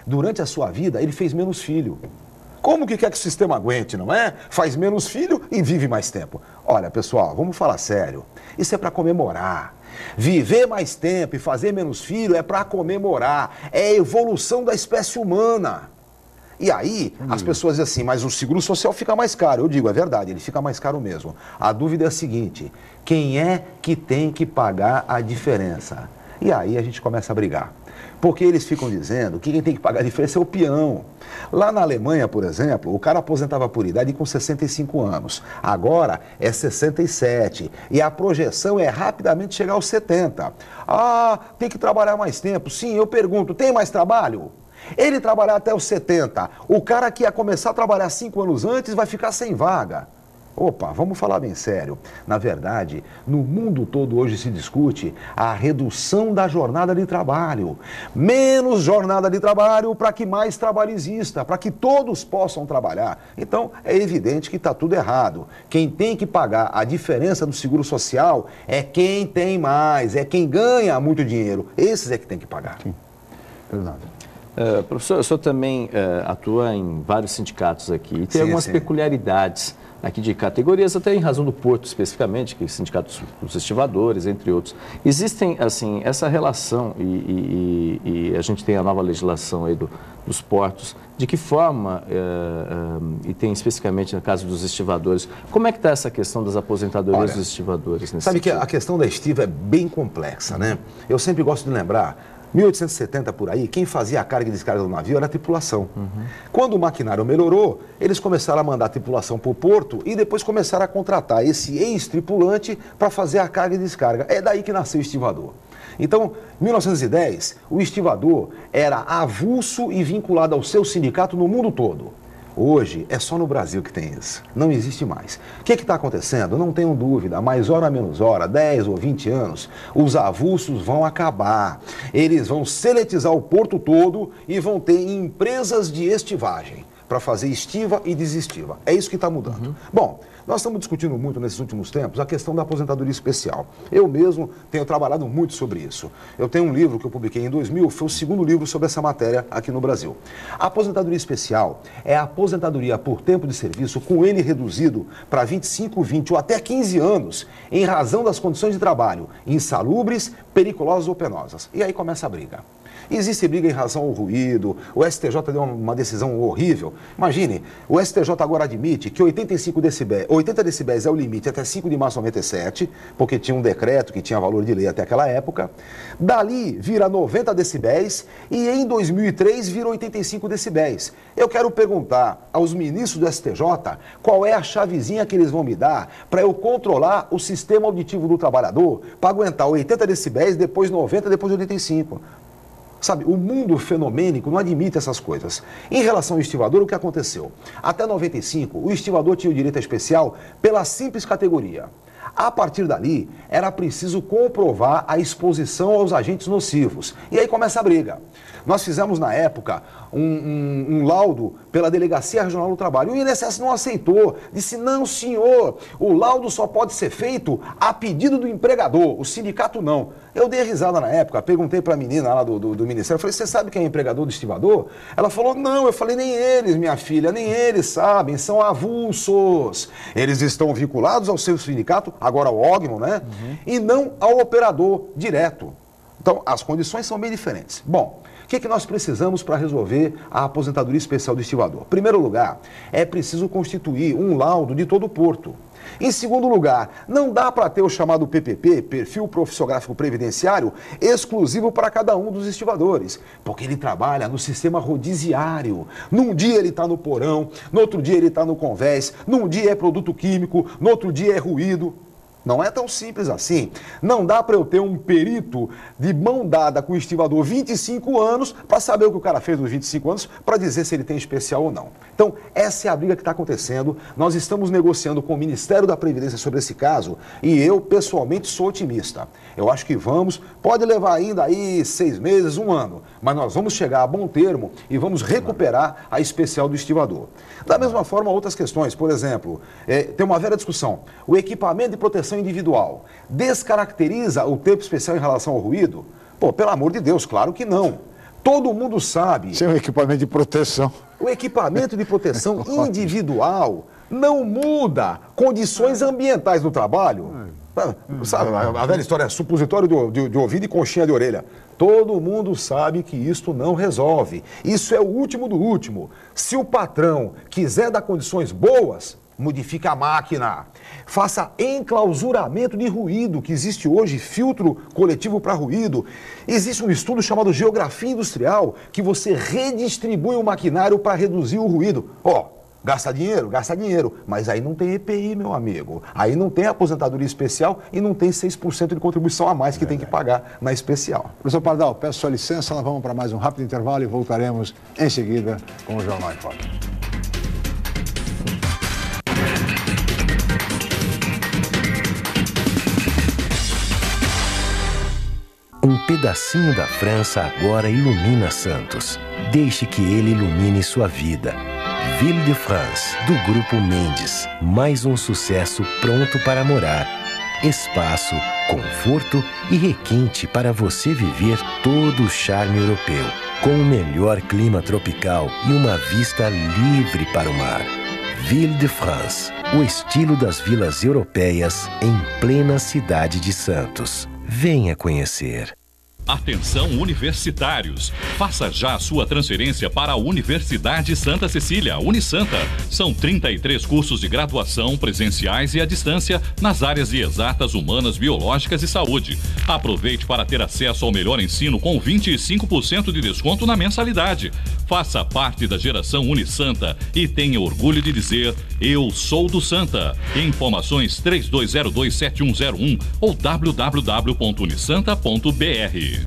durante a sua vida ele fez menos filho. Como que quer que o sistema aguente, não é? Faz menos filho e vive mais tempo. Olha, pessoal, vamos falar sério. Isso é para comemorar. Viver mais tempo e fazer menos filho é para comemorar. É a evolução da espécie humana. E aí, as pessoas dizem assim, mas o seguro social fica mais caro. Eu digo, é verdade, ele fica mais caro mesmo. A dúvida é a seguinte, quem é que tem que pagar a diferença? E aí a gente começa a brigar. Porque eles ficam dizendo que quem tem que pagar a diferença é o peão. Lá na Alemanha, por exemplo, o cara aposentava por idade com 65 anos. Agora é 67. E a projeção é rapidamente chegar aos 70. Ah, tem que trabalhar mais tempo. Sim, eu pergunto, tem mais trabalho? Ele trabalhar até os 70. O cara que ia começar a trabalhar 5 anos antes vai ficar sem vaga. Opa, vamos falar bem sério. Na verdade, no mundo todo hoje se discute a redução da jornada de trabalho. Menos jornada de trabalho para que mais trabalho exista, para que todos possam trabalhar. Então, é evidente que está tudo errado. Quem tem que pagar a diferença do seguro social é quem tem mais, é quem ganha muito dinheiro. Esses é que tem que pagar. Sim, verdade. Professor, o senhor também atua em vários sindicatos aqui e tem algumas peculiaridades aqui de categorias, até em razão do Porto especificamente, que sindicatos dos estivadores, entre outros. Existem, assim, essa relação e a gente tem a nova legislação aí dos portos, de que forma, e tem especificamente no caso dos estivadores, como é que está essa questão das aposentadorias dos estivadores? Sabe que a questão da estiva é bem complexa, né? Eu sempre gosto de lembrar, 1870 por aí, quem fazia a carga e descarga do navio era a tripulação. Quando o maquinário melhorou, eles começaram a mandar a tripulação para o porto e depois começaram a contratar esse ex-tripulante para fazer a carga e descarga. É daí que nasceu o estivador. Então, em 1910, o estivador era avulso e vinculado ao seu sindicato no mundo todo. Hoje, é só no Brasil que tem isso. Não existe mais. O que está acontecendo? Não tenham dúvida, mais hora menos hora, 10 ou 20 anos, os avulsos vão acabar. Eles vão seletizar o porto todo e vão ter empresas de estivagem para fazer estiva e desestiva. É isso que está mudando. Bom, nós estamos discutindo muito nesses últimos tempos a questão da aposentadoria especial. Eu mesmo tenho trabalhado muito sobre isso. Eu tenho um livro que eu publiquei em 2000, foi o segundo livro sobre essa matéria aqui no Brasil. A aposentadoria especial é a aposentadoria por tempo de serviço com ele reduzido para 25, 20 ou até 15 anos em razão das condições de trabalho insalubres, periculosas ou penosas. E aí começa a briga. Existe briga em razão ao ruído, o STJ deu uma decisão horrível. Imagine, o STJ agora admite que 80 decibéis é o limite até 5 de março de 97, porque tinha um decreto que tinha valor de lei até aquela época. Dali vira 90 decibéis e em 2003 vira 85 decibéis. Eu quero perguntar aos ministros do STJ qual é a chavezinha que eles vão me dar para eu controlar o sistema auditivo do trabalhador para aguentar 80 decibéis, depois 90, depois 85. Sabe, o mundo fenomênico não admite essas coisas. Em relação ao estivador, o que aconteceu? Até 95, o estivador tinha o direito especial pela simples categoria. A partir dali, era preciso comprovar a exposição aos agentes nocivos. E aí começa a briga. Nós fizemos, na época, um laudo pela Delegacia Regional do Trabalho. O INSS não aceitou. Disse, não, senhor, o laudo só pode ser feito a pedido do empregador, o sindicato não. Eu dei risada na época, perguntei para a menina lá do Ministério, falei, você sabe quem é empregador do estivador? Ela falou, não, eu falei, nem eles, minha filha, nem eles sabem, são avulsos. Eles estão vinculados ao seu sindicato, agora ao órgão, né? E não ao operador direto. Então, as condições são bem diferentes. Bom, o que nós precisamos para resolver a aposentadoria especial do estivador? Em primeiro lugar, é preciso constituir um laudo de todo o porto. Em segundo lugar, não dá para ter o chamado PPP, Perfil Profissiográfico Previdenciário, exclusivo para cada um dos estivadores, porque ele trabalha no sistema rodiziário. Num dia ele está no porão, no outro dia ele está no convés, num dia é produto químico, no outro dia é ruído. Não é tão simples assim. Não dá para eu ter um perito de mão dada com o estivador 25 anos para saber o que o cara fez nos 25 anos para dizer se ele tem especial ou não. Então, essa é a briga que está acontecendo. Nós estamos negociando com o Ministério da Previdência sobre esse caso e eu, pessoalmente, sou otimista. Eu acho que pode levar ainda aí 6 meses, 1 ano, mas nós vamos chegar a bom termo e vamos recuperar a especial do estivador. Da mesma forma, outras questões, por exemplo, tem uma velha discussão, o equipamento de proteção individual descaracteriza o tempo especial em relação ao ruído? Pô, pelo amor de Deus, claro que não. Todo mundo sabe. Sem o equipamento de proteção. O equipamento de proteção individual não muda condições ambientais no trabalho. Sabe, a velha história, supositório de ouvido e conchinha de orelha. Todo mundo sabe que isto não resolve. Isso é o último do último. Se o patrão quiser dar condições boas, modifica a máquina. Faça enclausuramento de ruído, que existe hoje, filtro coletivo para ruído. Existe um estudo chamado Geografia Industrial, que você redistribui o maquinário para reduzir o ruído. Gasta dinheiro, mas aí não tem EPI, meu amigo. Aí não tem aposentadoria especial e não tem 6% de contribuição a mais que tem que pagar na especial. Professor Pardal, peço sua licença, nós vamos para mais um rápido intervalo e voltaremos em seguida com o Jornal em Foque. Um pedacinho da França agora ilumina Santos. Deixe que ele ilumine sua vida. Ville de France, do Grupo Mendes. Mais um sucesso pronto para morar. Espaço, conforto e requinte para você viver todo o charme europeu. Com o melhor clima tropical e uma vista livre para o mar. Ville de France, o estilo das vilas europeias em plena cidade de Santos. Venha conhecer. Atenção universitários, faça já a sua transferência para a Universidade Santa Cecília, Unisanta. São 33 cursos de graduação presenciais e à distância nas áreas de exatas, humanas, biológicas e saúde. Aproveite para ter acesso ao melhor ensino com 25% de desconto na mensalidade. Faça parte da geração Unisanta e tenha orgulho de dizer: eu sou do Santa. Informações 32027101 ou www.unisanta.br.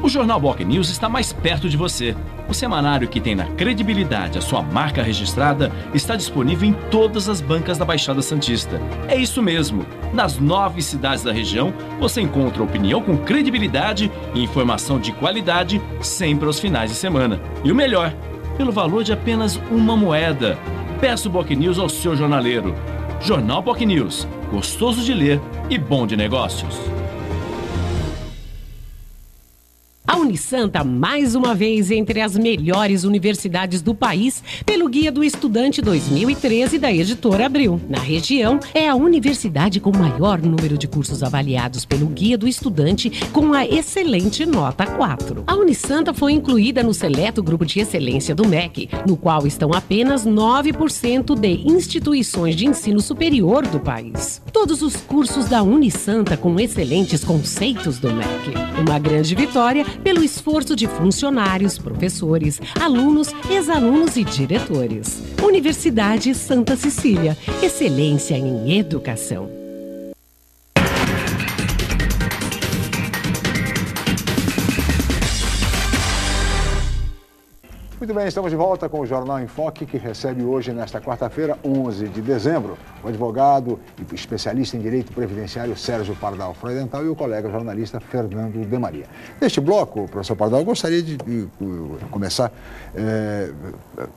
O Jornal Boc News está mais perto de você. O semanário que tem na credibilidade a sua marca registrada está disponível em todas as bancas da Baixada Santista. É isso mesmo. Nas 9 cidades da região, você encontra opinião com credibilidade e informação de qualidade sempre aos finais de semana. E o melhor, pelo valor de apenas uma moeda. Peça o Boc News ao seu jornaleiro. Jornal Boc News, gostoso de ler e bom de negócios. A Unisanta, mais uma vez, entre as melhores universidades do país, pelo Guia do Estudante 2013 da Editora Abril. Na região, é a universidade com maior número de cursos avaliados pelo Guia do Estudante, com a excelente nota 4. A Unisanta foi incluída no seleto grupo de excelência do MEC, no qual estão apenas 9% de instituições de ensino superior do país. Todos os cursos da Unisanta com excelentes conceitos do MEC. Uma grande vitória pelo esforço de funcionários, professores, alunos, ex-alunos e diretores. Universidade Santa Cecília, excelência em educação. Muito bem, estamos de volta com o Jornal em Foque, que recebe hoje, nesta quarta-feira, 11 de dezembro, o advogado e especialista em direito previdenciário Sérgio Pardal Freudenthal e o colega jornalista Fernando de Maria. Neste bloco, professor Pardal, eu gostaria de começar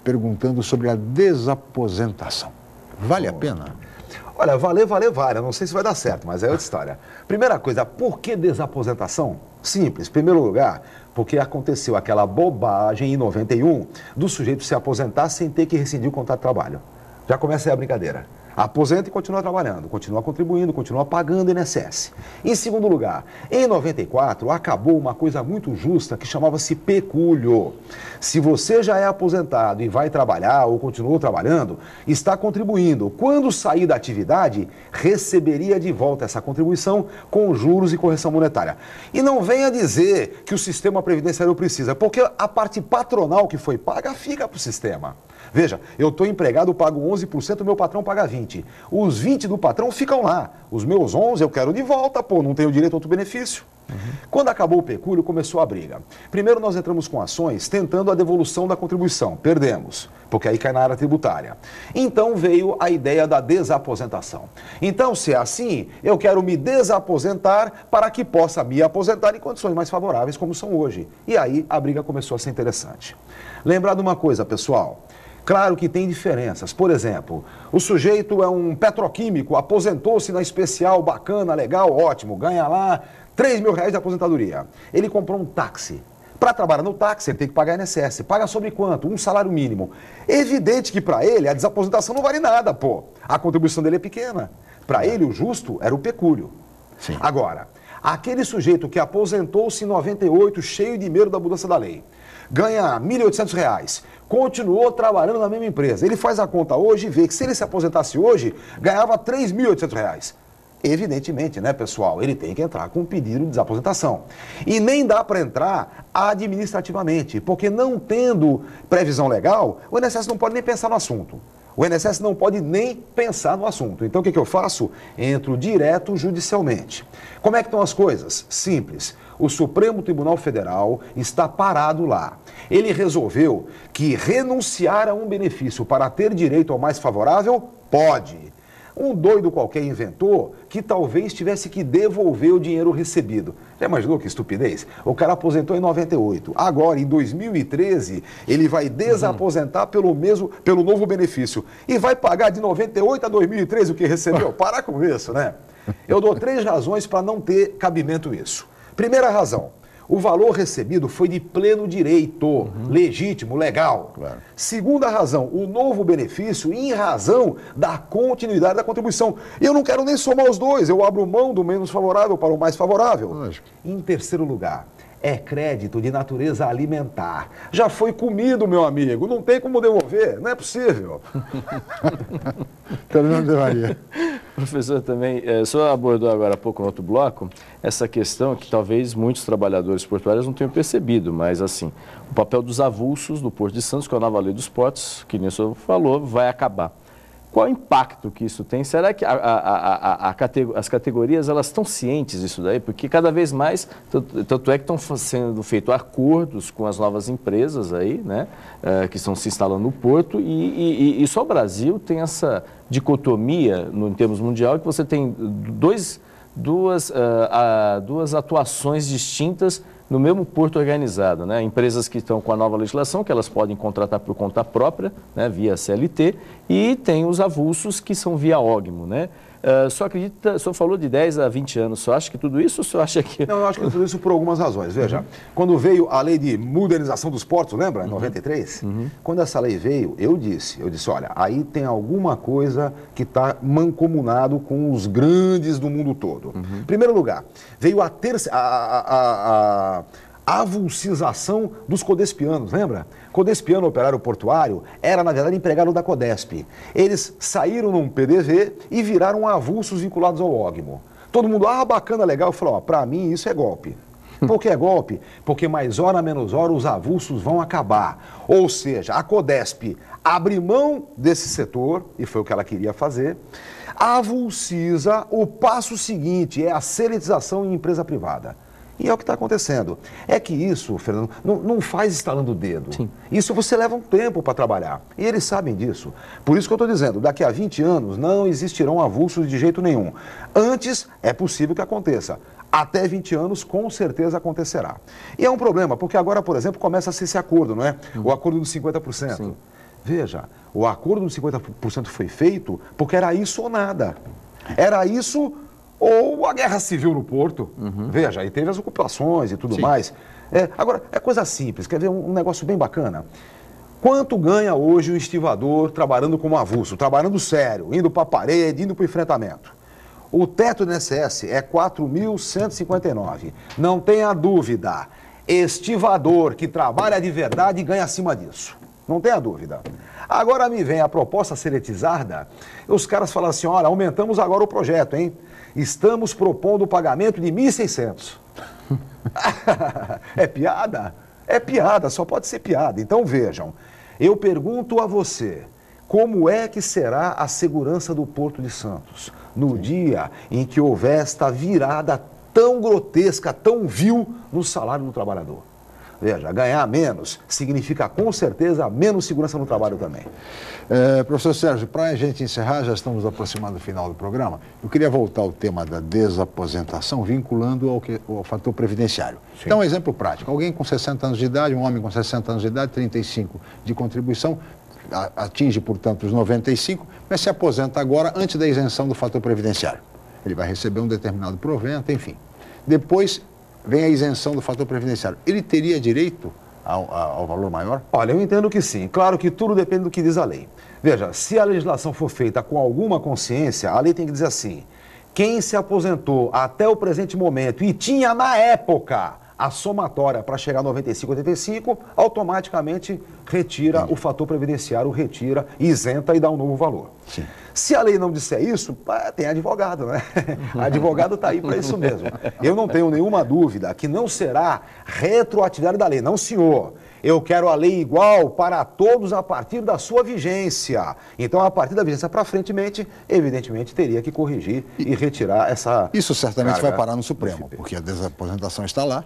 perguntando sobre a desaposentação. Vale a pena? Olha, vale. Eu não sei se vai dar certo, mas é outra história. Primeira coisa, por que desaposentação? Simples. Primeiro lugar, porque aconteceu aquela bobagem em 91 do sujeito se aposentar sem ter que rescindir o contrato de trabalho. Já começa aí a brincadeira. Aposenta e continua trabalhando, continua contribuindo, continua pagando INSS. Em segundo lugar, em 94 acabou uma coisa muito justa que chamava-se pecúlio. Se você já é aposentado e vai trabalhar ou continuou trabalhando, está contribuindo. Quando sair da atividade, receberia de volta essa contribuição com juros e correção monetária. E não venha dizer que o sistema previdenciário precisa, porque a parte patronal que foi paga fica para o sistema. Veja, eu estou empregado, pago 11%, o meu patrão paga 20%. 20. Os 20 do patrão ficam lá. Os meus 11 eu quero de volta, pô, não tenho direito a outro benefício. Quando acabou o pecúlio, começou a briga. Primeiro nós entramos com ações tentando a devolução da contribuição. Perdemos, porque aí cai na área tributária. Então veio a ideia da desaposentação. Então, se é assim, eu quero me desaposentar para que possa me aposentar em condições mais favoráveis como são hoje. E aí a briga começou a ser interessante. Lembrar de uma coisa, pessoal. Claro que tem diferenças. Por exemplo, o sujeito é um petroquímico, aposentou-se na especial, bacana, legal, ótimo, ganha lá R$3.000 de aposentadoria. Ele comprou um táxi. Para trabalhar no táxi, ele tem que pagar INSS. Paga sobre quanto? Um salário mínimo. Evidente que para ele a desaposentação não vale nada, pô. A contribuição dele é pequena. Para ele o justo era o pecúlio. Sim. Agora, aquele sujeito que aposentou-se em 98, cheio de medo da mudança da lei, ganha R$1.800, continuou trabalhando na mesma empresa. Ele faz a conta hoje e vê que se ele se aposentasse hoje, ganhava R$3.800. Evidentemente, né, pessoal, ele tem que entrar com um pedido de desaposentação. E nem dá para entrar administrativamente, porque não tendo previsão legal, o INSS não pode nem pensar no assunto. O INSS não pode nem pensar no assunto. Então, o que eu faço? Entro direto judicialmente. Como é que estão as coisas? Simples. O Supremo Tribunal Federal está parado lá. Ele resolveu que renunciar a um benefício para ter direito ao mais favorável, pode. Um doido qualquer inventou que talvez tivesse que devolver o dinheiro recebido. Já imaginou que estupidez? O cara aposentou em 98. Agora, em 2013, ele vai desaposentar pelo novo benefício. E vai pagar de 98 a 2013 o que recebeu? Para com isso, né? Eu dou 3 razões para não ter cabimento isso. Primeira razão. O valor recebido foi de pleno direito, legítimo, legal. Claro. Segunda razão, o novo benefício em razão da continuidade da contribuição. E eu não quero nem somar os dois, eu abro mão do menos favorável para o mais favorável. Lógico. Em terceiro lugar, é crédito de natureza alimentar. Já foi comido, meu amigo, não tem como devolver, não é possível. Professor, também, o senhor abordou agora há pouco no outro bloco essa questão que talvez muitos trabalhadores portuários não tenham percebido, mas assim, o papel dos avulsos do Porto de Santos, com a nova lei dos portos, que nem o senhor falou, vai acabar. Qual o impacto que isso tem? Será que as categorias elas estão cientes disso daí? Porque cada vez mais, tanto é que estão sendo feitos acordos com as novas empresas aí, né, que estão se instalando no Porto, e só o Brasil tem essa dicotomia, em termos mundial, que você tem duas atuações distintas no mesmo porto organizado, né? Empresas que estão com a nova legislação, que elas podem contratar por conta própria, né, via CLT, e tem os avulsos que são via ógmo, né? O senhor falou de 10 a 20 anos, o senhor acha que tudo isso ou o senhor acha que... Não, eu acho que tudo isso por algumas razões. Veja, quando veio a lei de modernização dos portos, lembra? Em 93? Quando essa lei veio, eu disse, olha, aí tem alguma coisa que está mancomunado com os grandes do mundo todo. Em primeiro lugar, veio a avulsização dos codespianos, lembra? Codespiano, operário portuário, era na verdade empregado da Codesp. Eles saíram num PDV e viraram avulsos vinculados ao ógmo. Todo mundo, bacana, legal, falou, para mim isso é golpe. Por que é golpe? Porque mais hora menos hora os avulsos vão acabar. Ou seja, a Codesp abre mão desse setor, e foi o que ela queria fazer, avulsiza o passo seguinte, é a seletização em empresa privada. E é o que está acontecendo. É que isso, Fernando, não faz estalando o dedo. Sim. Isso você leva um tempo para trabalhar. E eles sabem disso. Por isso que eu estou dizendo, daqui a 20 anos não existirão avulsos de jeito nenhum. Antes, é possível que aconteça. Até 20 anos, com certeza acontecerá. E é um problema, porque agora, por exemplo, começa a ser esse acordo, não é? O acordo dos 50%. Sim. Veja, o acordo dos 50% foi feito porque era isso ou nada. Era isso... ou a guerra civil no Porto, veja, aí teve as ocupações e tudo mais. Agora, é coisa simples, quer ver um negócio bem bacana? Quanto ganha hoje o estivador trabalhando como avulso, trabalhando sério, indo para a parede, indo para o enfrentamento? O teto do INSS é 4.159. Não tenha dúvida, estivador que trabalha de verdade ganha acima disso. Não tenha dúvida. Agora me vem a proposta seletizada, os caras falam assim, olha, aumentamos agora o projeto, hein? Estamos propondo o pagamento de 1.600. É piada? É piada, só pode ser piada. Então vejam, eu pergunto a você, como é que será a segurança do Porto de Santos no dia em que houver esta virada tão grotesca, tão vil no salário do trabalhador. Veja, ganhar menos significa com certeza menos segurança no trabalho também. Professor Sérgio, para a gente encerrar, já estamos aproximando do final do programa, eu queria voltar ao tema da desaposentação, vinculando ao fator previdenciário. Sim. Então, um exemplo prático, alguém com 60 anos de idade, um homem com 60 anos de idade, 35 de contribuição, atinge, portanto, os 95, mas se aposenta agora antes da isenção do fator previdenciário. Ele vai receber um determinado provento, enfim. Depois vem a isenção do fator previdenciário. Ele teria direito ao valor maior? Olha, eu entendo que sim. Claro que tudo depende do que diz a lei. Veja, se a legislação for feita com alguma consciência, a lei tem que dizer assim: quem se aposentou até o presente momento e tinha na época a somatória para chegar a 95, 85, automaticamente retira o fator previdenciário, retira, isenta e dá um novo valor. Sim. Se a lei não disser isso, tem advogado, né? Advogado está aí para isso mesmo. Eu não tenho nenhuma dúvida que não será retroatividade da lei. Não, senhor. Eu quero a lei igual para todos a partir da sua vigência. Então, a partir da vigência para frente, evidentemente, teria que corrigir e retirar essa... Isso certamente vai parar no Supremo, porque a desaposentação está lá.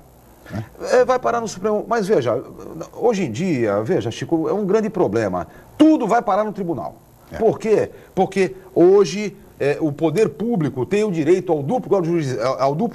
Né? Vai parar no Supremo. Mas veja, hoje em dia, veja, Chico, é um grande problema. Tudo vai parar no tribunal. Por quê? Porque hoje o poder público tem o direito ao duplo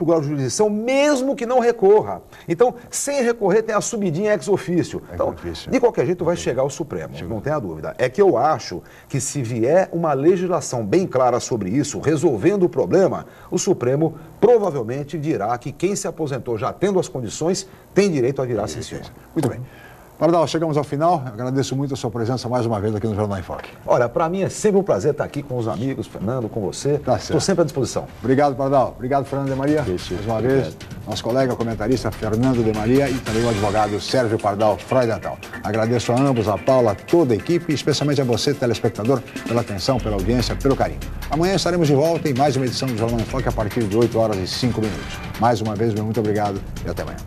grau de jurisdição, mesmo que não recorra. Então, sem recorrer, tem a subidinha ex officio. Então, de qualquer jeito, vai chegar ao Supremo, não tenha dúvida. É que eu acho que se vier uma legislação bem clara sobre isso, resolvendo o problema, o Supremo provavelmente dirá que quem se aposentou já tendo as condições tem direito a virar senhor. Muito bem. Pardal, chegamos ao final. Agradeço muito a sua presença mais uma vez aqui no Jornal em Foque. Olha, para mim é sempre um prazer estar aqui com os amigos, Fernando, com você. Estou sempre à disposição. Obrigado, Pardal. Obrigado, Fernando de Maria. Mais uma vez, nosso colega comentarista Fernando de Maria e também o advogado Sérgio Pardal Freudenthal. Agradeço a ambos, a Paula, a toda a equipe e especialmente a você, telespectador, pela atenção, pela audiência, pelo carinho. Amanhã estaremos de volta em mais uma edição do Jornal em Foque a partir de 8 horas e 5 minutos. Mais uma vez, muito obrigado e até amanhã.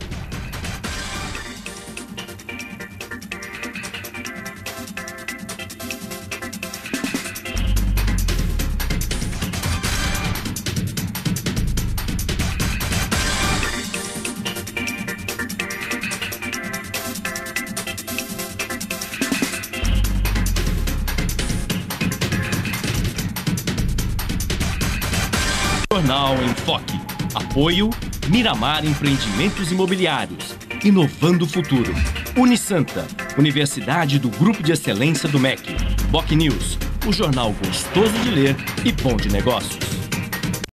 Jornal em Foque. Apoio Miramar Empreendimentos Imobiliários. Inovando o futuro. Unisanta, Universidade do Grupo de Excelência do MEC. BocNews, o jornal gostoso de ler e bom de negócios.